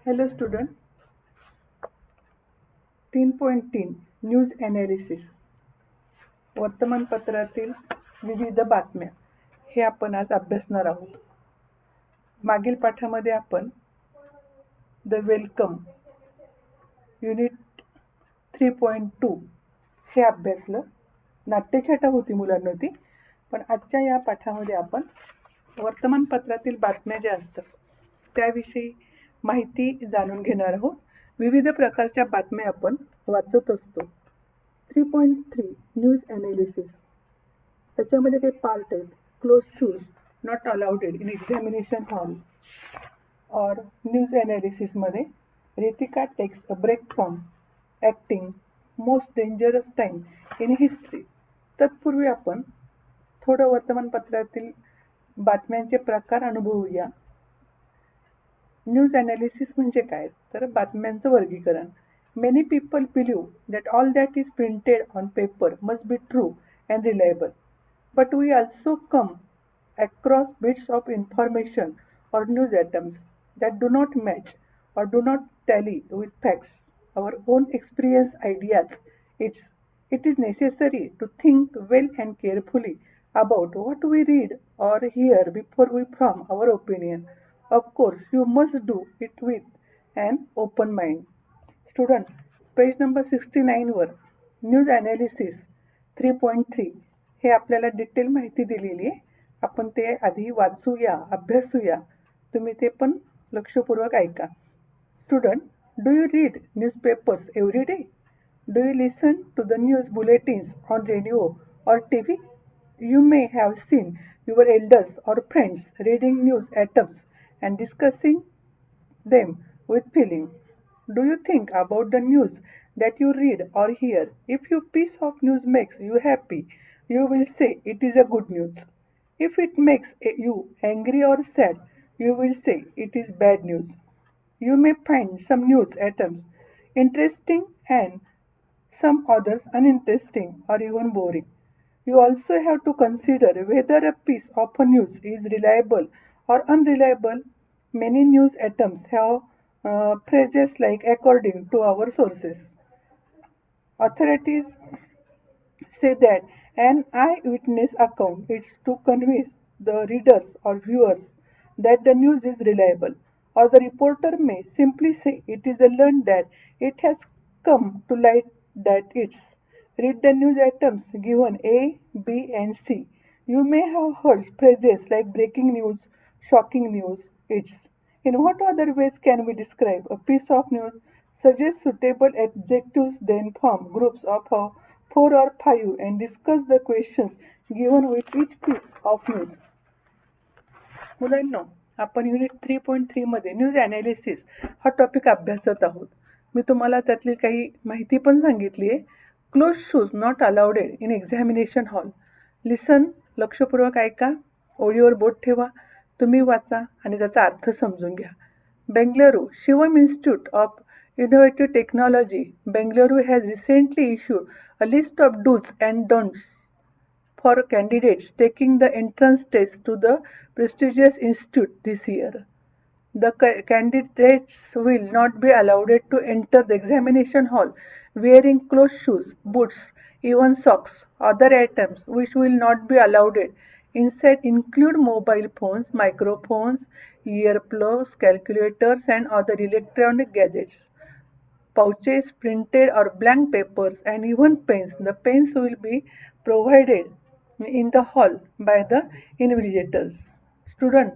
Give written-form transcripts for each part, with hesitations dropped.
Hello student, 3.3 news analysis वर्तमानपत्रातील विविध बातम्या हे आपण आज अभ्यासणार आहोत. मागील पाठामध्ये आपण द वेलकम युनिट 3.2 हे अभ्यासलं. नाट्यछटा होती मुलांना ती, पण आजच्या या पाठामध्ये आपण वर्तमानपत्रातील बातम्या ज्या असतात त्याविषयी माहिती जाणून घेणार आहोत. विविध प्रकारच्या बातम्या आपण वाचत असतो. 3.3 न्यूज ॲनालिसिस त्याच्यामध्ये काही पार्ट आहेत. Close shoes not allowed in examination hall. और न्यूज ॲनालिसिसमध्ये Ritika takes a break from acting most dangerous time in history. तत्पूर्वी आपण थोडं वर्तमानपत्रातील बातम्यांचे प्रकार अनुभवूया. न्यूज ॲनालिसिस म्हणजे काय, तर बातम्यांचं वर्गीकरण. Many people believe that all that is printed on paper must be true and reliable, but we also come across bits of information or news items that do not match or do not tally with facts, our own experience, ideas. It is necessary to think well and carefully about what we read or hear before we form our opinion. Of course, you must do it with an open mind. Student, page number 69 वर news analysis 3.3 हे आपल्याला detail माहिती दिलेली आहे. आपण ते आधी वाचूया, अभ्यासूया. तुम्ही ते पण लक्षपूर्वक ऐका. Student, do you read newspapers every day? Do you listen to the news bulletins on radio or TV? You may have seen your elders or friends reading news items and discussing them with feeling. Do you think about the news that you read or hear? If your piece of news makes you happy, you will say it is a good news. If it makes you angry or sad, you will say it is bad news. You may find some news items interesting and some others uninteresting or even boring. You also have to consider whether a piece of a news is reliable or unreliable. Many news items have phrases like according to our sources. Authorities say that an eyewitness account is to convince the readers or viewers that the news is reliable, or the reporter may simply say it is learned that it has come to light that it's. Read the news items given A, B, and C. You may have heard phrases like breaking news, shocking news, it's. In what other ways can we describe a piece of news? Suggest suitable adjectives, then form groups of 4 or 5 and discuss the questions given with each piece of news. मुलांनो, आपण unit 3.3 मध्ये news analysis हा topic अभ्यासत आहोत. मी तुम्हाला त्यातली काही माहिती पण सांगितली आहे. Close shoes not allowed in examination hall. Listen, लक्षपूर्वक ऐका, ओळीवर बोट ठेवा, तुम्ही वाचा आणि त्याचा अर्थ समजून घ्या. Bengaluru Shivam Institute of Innovative Technology Bengaluru has recently issued a list of dos and don'ts for candidates taking the entrance test to the prestigious institute this year. The candidates will not be allowed to enter the examination hall wearing closed shoes, boots, even socks. Other items which will not be allowed inside include mobile phones, microphones, earplugs, calculators, and other electronic gadgets. Pouches, printed or blank papers, and even pens. The pens will be provided in the hall by the invigilators. Student,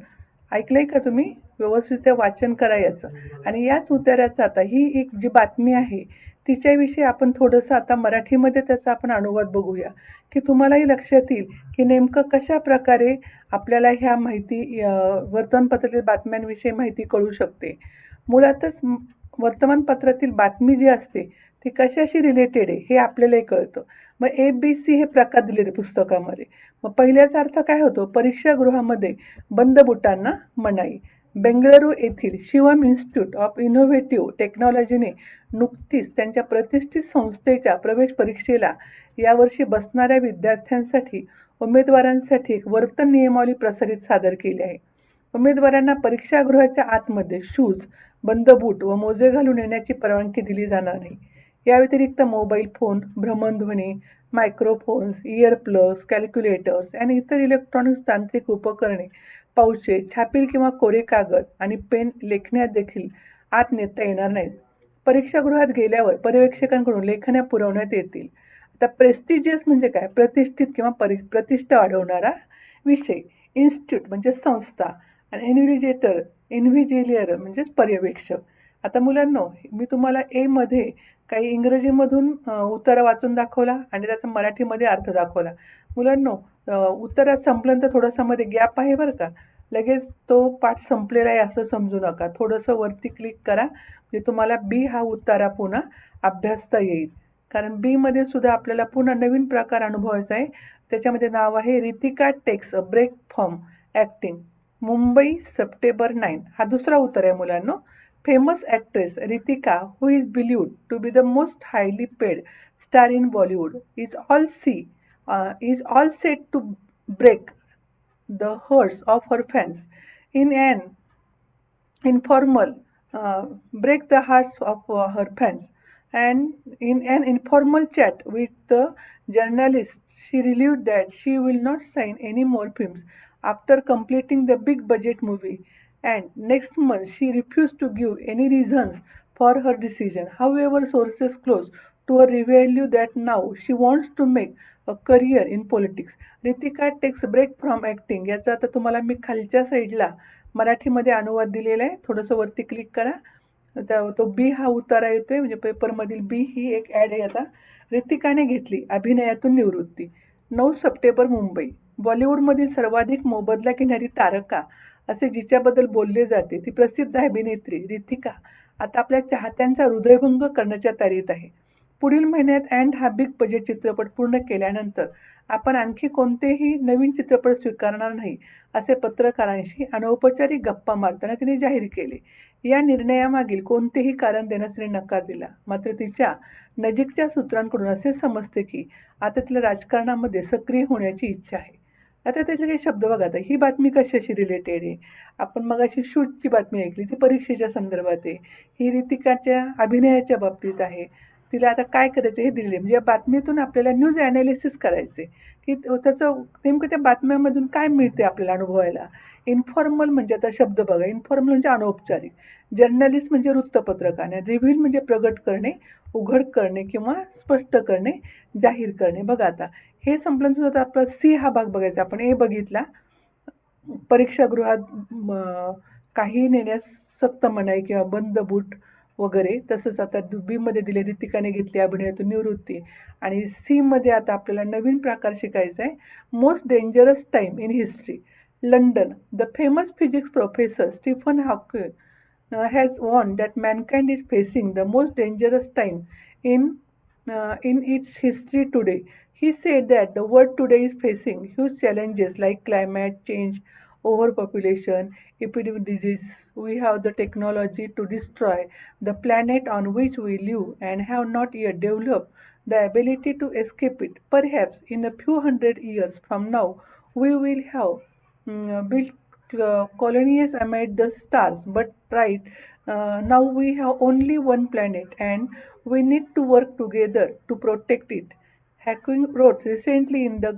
ऐकलंय का तुम्ही? व्यवस्थित ते वाचन करायचं. आणि याच उतार्याचं आता ही एक जी बातमी आहे तिच्याविषयी आपण थोडंसं आता मराठीमध्ये त्याचा आपण अनुवाद बघूया, की तुम्हालाही लक्षात येईल की नेमकं कशा प्रकारे आपल्याला ह्या माहिती वर्तमानपत्रातील बातम्यांविषयी माहिती कळू शकते. मुळातच वर्तमानपत्रातील बातमी जी असते ती कशाशी रिलेटेड आहे हे आपल्यालाही कळतं. मग ABC हे प्रकार दिलेले पुस्तकामध्ये. मग पहिल्याचा अर्थ काय होतो? परीक्षागृहामध्ये बंद बुटांना मनाई. बेंगळुरू येथील शिवम इन्स्टिट्यूट ऑफ इनोव्हेटिव्ह टेक्नॉलॉजीने नुकतीच त्यांच्या प्रतिष्ठित संस्थेच्या प्रवेश परीक्षेला यावर्षी बसणाऱ्या विद्यार्थ्यांसाठी उमेदवारांसाठी एक वर्तन नियमावली प्रसारित सादर केली आहे. उमेदवारांना परीक्षागृहाच्या आतमध्ये शूज, बंद बूट व मोजे घालून येण्याची परवानगी दिली जाणार नाही. या व्यतिरिक्त मोबाईल फोन, भ्रमणध्वनी, मायक्रोफोन्स, इयर प्लग्स, कॅल्क्युलेटर्स आणि इतर इलेक्ट्रॉनिक्स तांत्रिक उपकरणे, पाउचेस, छापील किंवा कोरे कागद आणि पेन लेखण्यात देखील आत नेता येणार नाहीत. परीक्षागृहात गेल्यावर पर्यवेक्षकांकडून लेखण्या पुरवण्यात येतील. आता प्रेस्टिजियस म्हणजे काय? प्रतिष्ठित किंवा प्रतिष्ठा वाढवणारा विषय. इन्स्टिट्यूट म्हणजे संस्था आणि इन्व्हिजिलियर म्हणजेच पर्यवेक्षक. आता मुलांनो, मी तुम्हाला ए मध्ये काही इंग्रजीमधून उत्तर वाचून दाखवला आणि त्याचा मराठीमध्ये अर्थ दाखवला. मुलांनो, उत्तरात संपल्यानंतर थोडासा मध्ये गॅप आहे बरं का. लगेच तो पाठ संपलेला आहे असं समजू नका. थोडंसं वरती क्लिक करा म्हणजे तुम्हाला बी हा उत्तारा पुन्हा अभ्यासता येईल. कारण बी मध्ये सुद्धा आपल्याला पुन्हा नवीन प्रकार अनुभवायचा आहे. त्याच्यामध्ये नाव आहे Ritika takes a break from acting. Mumbai September 9. हा दुसरा उत्तर आहे मुलांनो. Famous actress Ritika who is believed to be the most highly paid star in Bollywood is all set to break the hearts of her fans in an informal break the hearts of her fans, and in an informal chat with the journalist she revealed that she will not sign any more films after completing the big budget movie, and next month she refused to give any reasons for her decision. However, sources close to her reveal that now she wants to make a career in politics. Ritika takes break from acting याचा आता तुम्हाला मी खालच्या साईडला मराठीमध्ये अनुवाद दिलेला आहे. थोडंसं वरती क्लिक करा. तो बी हा उतारा येतोय म्हणजे पेपरमधील बी ही एक ऍड आहे. आता रितिकाने घेतली अभिनयातून निवृत्ती. 9 सप्टेंबर मुंबई. बॉलिवूडमधील सर्वाधिक मोबदला घेणारी तारका असे जिच्याबद्दल बोलले जाते ती प्रसिद्ध अभिनेत्री रितिका आता आपल्या चाहत्यांचा हृदयभंग करण्याच्या तयारीत आहे. पुढील महिन्यात अँड हा बिग बजेट चित्रपट पूर्ण केल्यानंतर आपण आणखी कोणतेही नवीन चित्रपट स्वीकारणार नाही असे पत्रकारांशी अनौपचारिक गप्पा मारताना तिने जाहीर केले. या निर्णयामागील कोणतेही कारण देण्यास तिने नकार दिला. मात्र तिच्या नजीकच्या सूत्रांकडून असे समजते की आता तिला राजकारणामध्ये सक्रिय होण्याची इच्छा आहे. आता त्यातले काही शब्द बघा. आता ही बातमी कशाशी रिलेटेड आहे? आपण मगाशी शूटची बातमी ऐकली, ती परीक्षेच्या संदर्भात आहे. ही रितिकाच्या अभिनयाच्या बाबतीत आहे. तिला आता काय करायचं हे दिले म्हणजे या बातमीतून आपल्याला न्यूज ॲनालिसिस करायचे की त्याचं नेमकं त्या बातम्यामधून काय मिळते आपल्याला अनुभवायला. इन्फॉर्मल म्हणजे आता शब्द बघा. इन्फॉर्मल म्हणजे अनौपचारिक. जर्नलिस्ट म्हणजे वृत्तपत्रकार. रिव्हील म्हणजे प्रगट करणे, उघड करणे किंवा स्पष्ट करणे, जाहीर करणे. बघा आता हे संपल्यानंतर आपला सी हा भाग बघायचा. आपण ए बघितला. परीक्षागृहात काही नेण्यास सक्त मनाई किंवा बंद बूट वगैरे. तसंच आता बी मध्ये दिले रितिकाने घेतली अभिनयातून निवृत्ती. आणि सी मध्ये आता आपल्याला नवीन प्रकार शिकायचा आहे. Most dangerous time in history. London. The famous physics professor Stephen Hawking has warned that mankind is facing the most dangerous time in its history today. He said that the world today is facing huge challenges like climate change, overpopulation, epidemic disease. We have the technology to destroy the planet on which we live and have not yet developed the ability to escape it. Perhaps in a few hundred years from now, we will have built colonies amid the stars, but right now we have only one planet and we need to work together to protect it. Hawking wrote recently in the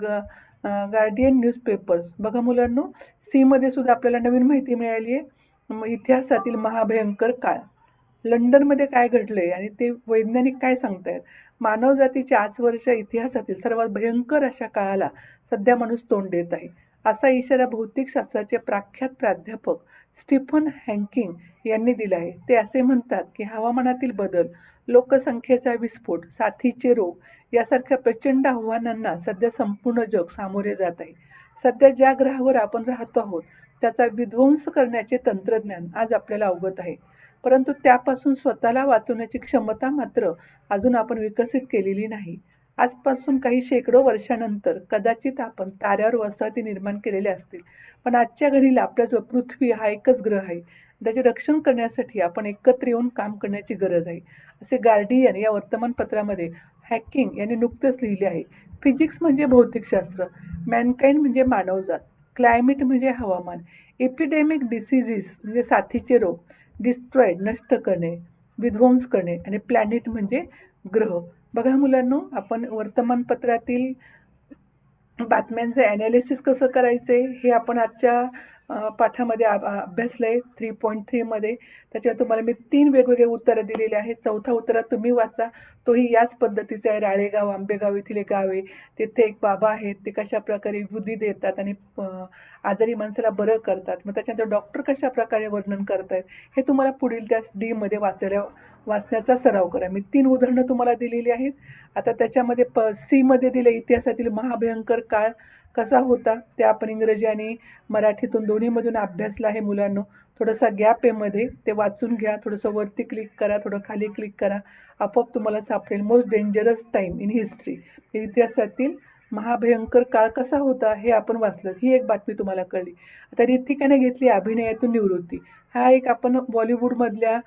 guardian newspapers. बघा मुलांनो, C मध्ये सुद्धा आपल्याला नवीन माहिती मिळाली आहे. इतिहासातील महाभयंकर काळ. लंडनमध्ये काय घडलंय आणि ते वैज्ञानिक काय सांगतायत. मानवजातीच्या आजवरच्या इतिहासातील सर्वात भयंकर अशा काळाला सध्या माणूस तोंड देत आहे. असा इशारा भौतिकशास्त्राचे प्रख्यात प्राध्यापक स्टीफन हॉकिंग यांनी दिला आहे. ते असे म्हणतात की हवामानातील बदल, लोकसंख्येचा विस्फोट, साथीचे रोग यासारख्या प्रचंड आव्हानांना सध्या संपूर्ण जग सामोरे जात आहे. सध्या ज्या ग्रहावर आपण राहतो आहोत त्याचा विध्वंस करण्याचे तंत्रज्ञान आज आपल्याला अवगत आहे. परंतु त्यापासून स्वतःला वाचवण्याची क्षमता मात्र अजून आपण विकसित केलेली नाही. आजपासून काही शेकडो वर्षानंतर कदाचित आपण ताऱ्यावर वसाहती निर्माण केलेल्या असतील. पण आजच्या घडीला आपल्याजवळ पृथ्वी हा एकच ग्रह आहे. त्याचे रक्षण करण्यासाठी आपण एकत्र येऊन काम करण्याची गरज आहे. असे गार्डियन या वर्तमानपत्रामध्ये हॉकिंग यांनी नुकतेच लिहिले आहे. फिजिक्स म्हणजे भौतिकशास्त्र. मॅनकाइंड म्हणजे मानवजात. क्लायमेट म्हणजे हवामान. एपिडेमिक डिसीजेस म्हणजे साथीचे रोग. डिस्ट्रॉइड नष्ट करणे, विध्वंस करणे आणि प्लॅनेट म्हणजे ग्रह. बघा मुलांनो, आपण वर्तमानपत्रातील बातम्यांचे ॲनालिसिस कसं करायचे हे आपण आजच्या पाठामध्ये अभ्यासलंय 3.3 मध्ये. त्याच्यात तुम्हाला मी 3 वेगवेगळे उत्तरं दिलेली आहेत. चौथा उत्तरात तुम्ही वाचा. तोही याच पद्धतीचा आहे. राळेगाव, आंबेगाव येथील एक गाव आहे. तिथे एक बाबा आहेत. ते कशाप्रकारे बुद्धी देतात आणि आजारी माणसाला बरं करतात. मग त्याच्यानंतर डॉक्टर कशाप्रकारे वर्णन करतायत हे तुम्हाला पुढील त्या डी मध्ये वाचण्याचा सराव करा. मी 3 उदाहरणं तुम्हाला दिलेली आहेत. आता त्याच्यामध्ये सी मध्ये दिले इतिहासातील महाभयंकर काळ कसा होता ते आपण इंग्रजी आणि मराठीतून दोन्हीमधून अभ्यासला आहे मुलांनो. थोडासा गॅप आहे मध्ये, ते वाचून घ्या. थोडंसं वरती क्लिक करा, थोडं खाली क्लिक करा, आपोआप तुम्हाला सापडेल. Most dangerous time in history, इतिहासातील महाभयंकर काळ कसा होता हे आपण वाचलं. ही एक बातमी तुम्हाला कळली. आता ऋतिकाने घेतली अभिनयातून निवृत्ती. हा एक आपण बॉलिवूडमधल्या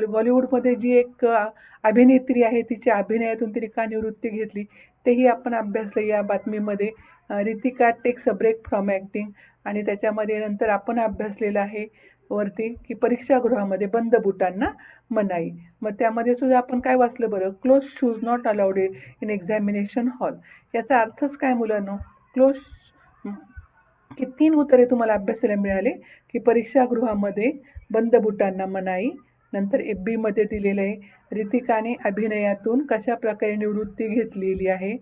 बॉलिवूडमध्ये जी एक अभिनेत्री आहे, तिच्या अभिनयातून तिने का निवृत्ती घेतली तेही आपण अभ्यासलं या बातमीमध्ये. Ritika takes a break from acting. आणि त्याच्यामध्ये नंतर आपण अभ्यासलेलं आहे वरती की परीक्षागृहामध्ये बंद बुटांना मनाई. मग त्यामध्ये सुद्धा आपण काय वाचलं बरं, close shoes not allowed in examination hall. याचा अर्थच काय मुलांनो, क्लोज की 3 उत्तरे तुम्हाला अभ्यासाला मिळाले की परीक्षागृहामध्ये बंद बुटांना मनाई. नंतर बी मध्ये दिलेलं आहे ऋतिकाने अभिनयातून कशा प्रकारे निवृत्ती घेतलेली आहे.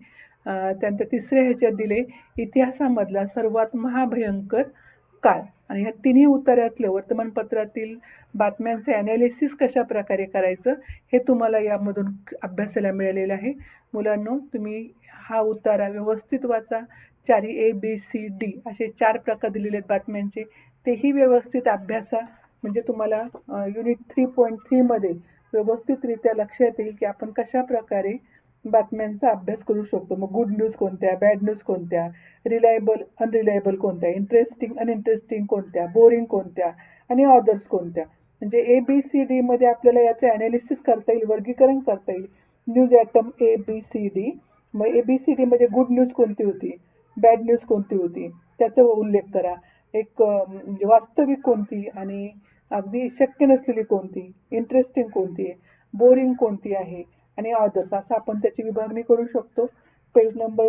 त्यानंतर तिसऱ्या ह्याच्यात दिले इतिहासामधला सर्वात महाभयंकर काळ. आणि ह्या तिन्ही उत्तरातलं वर्तमानपत्रातील बातम्यांचे ॲनालिसिस कशा प्रकारे करायचं हे तुम्हाला यामधून अभ्यासाला मिळालेलं आहे. मुलांनो, तुम्ही हा उतारा व्यवस्थित वाचा. 4 ABCD असे 4 प्रकार दिलेले आहेत बातम्यांचे, तेही व्यवस्थित अभ्यासा. म्हणजे तुम्हाला युनिट 3.3 मध्ये व्यवस्थितरित्या लक्षात येईल की आपण कशा प्रकारे बातम्यांचा अभ्यास करू शकतो. मग गुड न्यूज कोणत्या, बॅड न्यूज कोणत्या, रिलायबल अनरिलायबल कोणत्या, इंटरेस्टिंग अनइंटरेस्टिंग कोणत्या, बोरिंग कोणत्या आणि ऑदर्स कोणत्या. म्हणजे ABCD मध्ये आपल्याला याचे ॲनालिसिस करता येईल, वर्गीकरण करता येईल. News item ABCD. मग ABCD मध्ये गुड न्यूज कोणती होती, बॅड न्यूज कोणती होती त्याचा उल्लेख करा. एक म्हणजे वास्तविक कोणती आणि अगदी शक्य नसलेली कोणती, इंटरेस्टिंग कोणती आहे, बोरिंग कोणती आहे आणि ऑदर्स, असं आपण त्याची विभागणी करू शकतो. पेज नंबर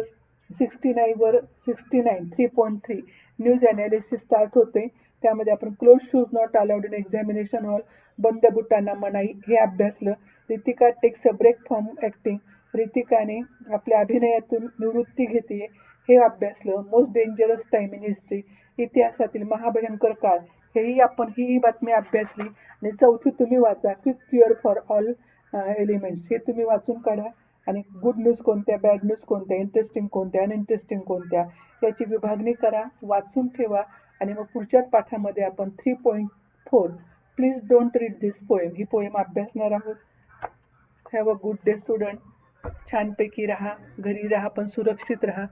69 वर 69 3.3 न्यूज ॲनालिसिस स्टार्ट होते. त्यामध्ये आपण close shoes not allowed in examination hall, बंद बुटांना मनाई हे अभ्यासलं. Ritika takes a break from acting, ऋतिकाने आपल्या अभिनयातून निवृत्ती घेते हे अभ्यासलं. Most dangerous time in history, इतिहासातील महाभयंकर काळ, हेही आपण ही बातमी अभ्यासली. आणि चौथी तुम्ही वाचा quick cure for all elements, हे तुम्ही वाचून काढा. आणि गुड न्यूज कोणत्या, बॅड न्यूज कोणत्या, इंटरेस्टिंग कोणत्या, अनइंटरेस्टिंग कोणत्या याची विभागणी करा, वाचून ठेवा. आणि मग पुढच्याच पाठामध्ये आपण 3.4 please don't read this poem he poem अभ्यासणार आहोत. Have a good day student. छानपैकी राहा, घरी राहा पण सुरक्षित राहा.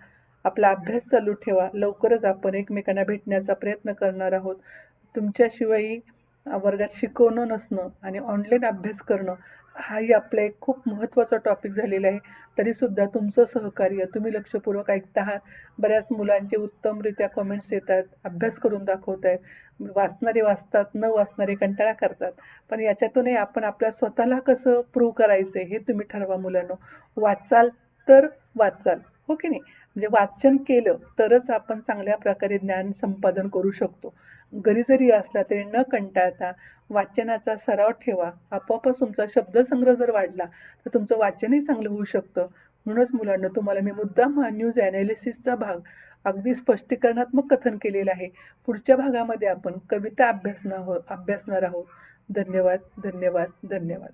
आपला अभ्यास चालू ठेवा. लवकरच आपण एकमेकांना भेटण्याचा प्रयत्न करणार आहोत. तुमच्याशिवाय वर्गात शिकवणं नसणं आणि ऑनलाईन अभ्यास करणं हाही आपला एक खूप महत्त्वाचा टॉपिक झालेला आहे. तरीसुद्धा तुमचं सहकार्य, तुम्ही लक्षपूर्वक ऐकत आहात. बऱ्याच मुलांचे उत्तमरित्या कमेंट्स येतात, अभ्यास करून दाखवत आहेत. वाचणारे वाचतात, न वाचणारे कंटाळा करतात. पण याच्यातूनही आपण आपल्या स्वतःला कसं प्रूव्ह करायचं हे तुम्ही ठरवा मुलांनो. वाचाल तर वाचाल, हो की नाही. म्हणजे वाचन केलं तरच आपण चांगल्या प्रकारे ज्ञान संपादन करू शकतो. घरी जरी असला तरी न कंटाळता वाचनाचा सराव ठेवा. आपोआपच तुमचा शब्दसंग्रह जर वाढला तर तुमचं वाचनही चांगलं होऊ शकतं. म्हणूनच मुलांना तुम्हाला मी मुद्दाम हा न्यूज ॲनालिसिसचा भाग अगदी स्पष्टीकरणात्मक कथन केलेलं आहे. पुढच्या भागामध्ये आपण कविता अभ्यासणार आहोत. धन्यवाद, धन्यवाद, धन्यवाद.